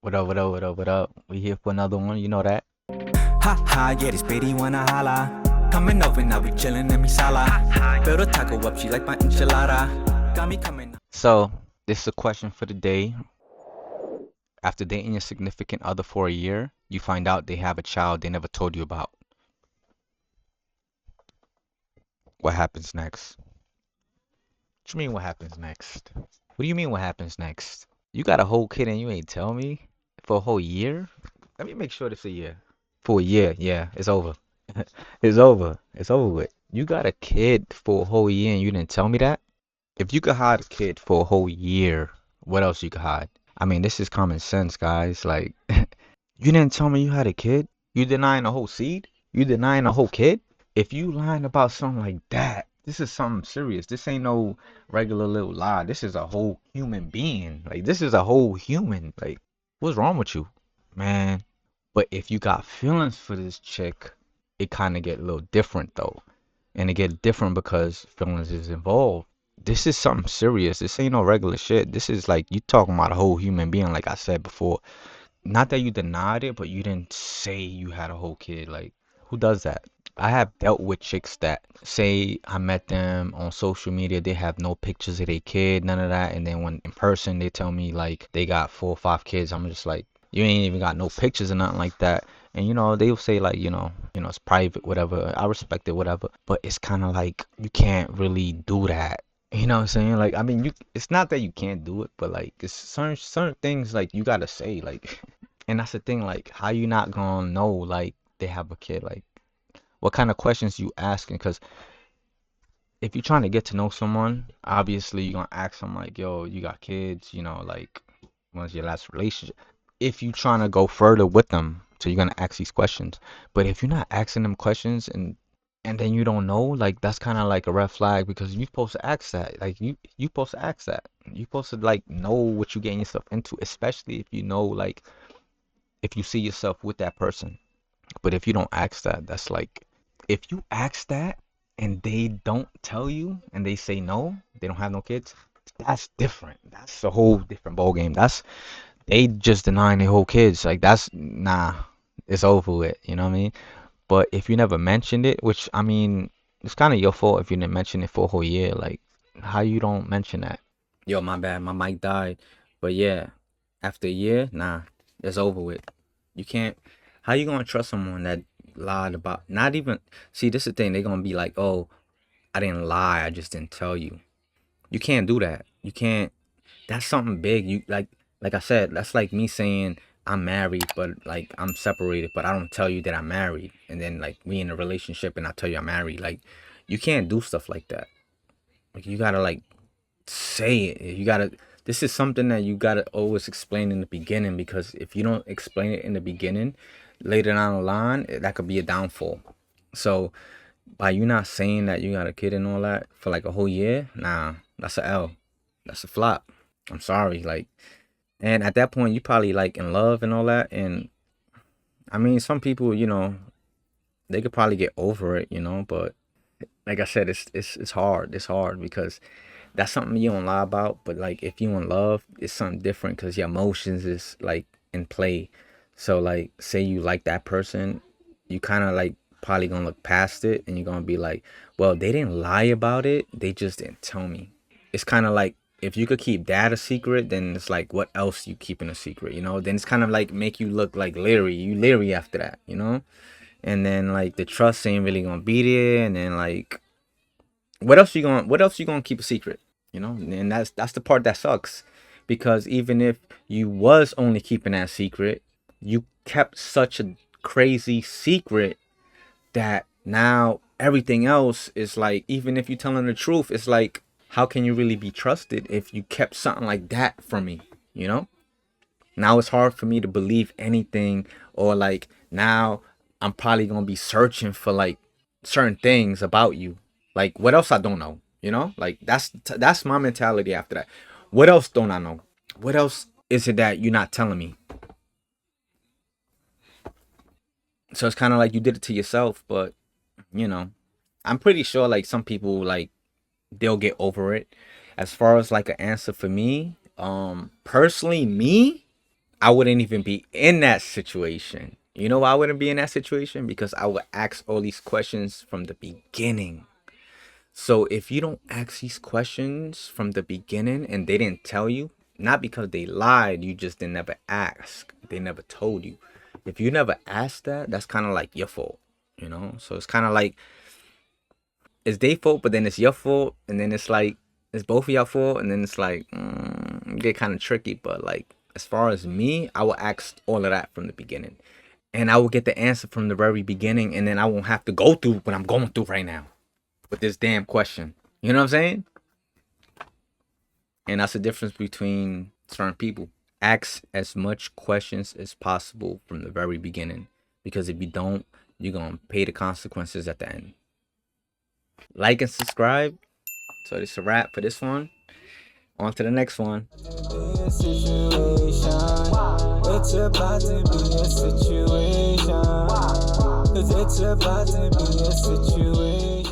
What up, what up, what up, what up? We here for another one, you know that. Ha ha, yeah, this baby wanna holla. Coming over now, we chillin' in me sala. Build a taco up, she like my enchilada. Got me coming. So, this is a question for the day. After dating your significant other for a year, you find out they have a child they never told you about. What happens next? What you mean what happens next? What do you mean what happens next? You got a whole kid and you ain't tell me? For a whole year? Let me make sure this a year. For a year, yeah, it's over. It's over. It's over with. You got a kid for a whole year and you didn't tell me that? If you could hide a kid for a whole year, what else you could hide? I mean, this is common sense, guys. Like, you didn't tell me you had a kid? You denying a whole seed? You denying a whole kid? If you lying about something like that, this is something serious. This ain't no regular little lie. This is a whole human being. Like, this is a whole human. Like, what's wrong with you, man? But if you got feelings for this chick, it kind of get a little different though. And it get different because feelings is involved. This is something serious. This ain't no regular shit. This is like you talking about a whole human being, like I said before. Not that you denied it, but you didn't say you had a whole kid. Like, who does that? I have dealt with chicks that say I met them on social media, they have no pictures of their kid, none of that, and then when in person they tell me like they got 4 or 5 kids, I'm just like, you ain't even got no pictures or nothing like that. And they'll say like, it's private, whatever. I respect it, whatever. But it's kind of like you can't really do that. You know what I'm saying? Like, I mean, it's not that you can't do it, but like it's certain things like you gotta say, like, and that's the thing, like, how you not gonna know like they have a kid? Like, what kind of questions you asking? Because if you're trying to get to know someone, obviously you're gonna ask them like, yo, you got kids, like, when's your last relationship? If you're trying to go further with them, so you're gonna ask these questions. But if you're not asking them questions and then you don't know, like that's kind of like a red flag because you're supposed to ask that. Like you supposed to ask that. You're supposed to like know what you're getting yourself into, especially if you know like if you see yourself with that person. But if you don't ask that, that's like if you ask that and they don't tell you and they say no, they don't have no kids, that's different. That's a whole different ball game. That's they just denying their whole kids. Like that's nah, it's over with. You know what I mean? But if you never mentioned it, which I mean, it's kind of your fault if you didn't mention it for a whole year. Like, how you don't mention that? Yo, my bad, my mic died. But yeah, after a year, nah, it's over with. You can't. How you gonna trust someone that lied about? Not even. See, this is the thing. They're gonna be like, oh, I didn't lie. I just didn't tell you. You can't do that. You can't. That's something big. You like I said, that's like me saying I'm married, but like I'm separated, but I don't tell you that I'm married, and then like we in a relationship and I tell you I'm married. Like you can't do stuff like that. Like you gotta like say it. You gotta. This is something that you gotta always explain in the beginning because if you don't explain it in the beginning, later down the line, that could be a downfall. So by you not saying that you got a kid and all that for like a whole year, nah, that's a L. That's a flop. I'm sorry. Like, and at that point, you probably like in love and all that. And I mean, some people, they could probably get over it, but like I said, it's hard. It's hard because that's something you don't lie about. But like, if you in love, it's something different because your emotions is like in play. So like, say you like that person, you kind of like probably gonna look past it and you're gonna be like, well, they didn't lie about it. They just didn't tell me. It's kind of like if you could keep that a secret, then it's like what else you keeping a secret, Then it's kind of like make you look like leery. You leery after that. And then like the trust ain't really gonna be there, and then like what else you gonna keep a secret? And that's the part that sucks. Because even if you was only keeping that secret, you kept such a crazy secret that now everything else is like, even if you're telling the truth, it's like, how can you really be trusted if you kept something like that from me? You know? Now it's hard for me to believe anything, or like now I'm probably gonna be searching for like certain things about you. Like what else I don't know? Like that's my mentality after that. What else don't I know? What else is it that you're not telling me? So it's kind of like you did it to yourself, but you know, I'm pretty sure like some people like they'll get over it. As far as like an answer for me, personally me, I wouldn't even be in that situation. You know why I wouldn't be in that situation? Because I would ask all these questions from the beginning. So if you don't ask these questions from the beginning and they didn't tell you, not because they lied, you just didn't never ask. They never told you. If you never asked that, that's kind of like your fault, you know? So it's kind of like it's their fault, but then it's your fault, and then it's like it's both of your fault, and then it's like get kind of tricky. But like as far as me, I will ask all of that from the beginning, and I will get the answer from the very beginning, and then I won't have to go through what I'm going through right now with this damn question. You know what I'm saying? And that's the difference between certain people. Ask as much questions as possible from the very beginning, because if you don't, you're gonna pay the consequences at the end. Like and subscribe. So this is a wrap for this one. On to the next one. It's about to be a situation. 'Cause it's about to be a situation.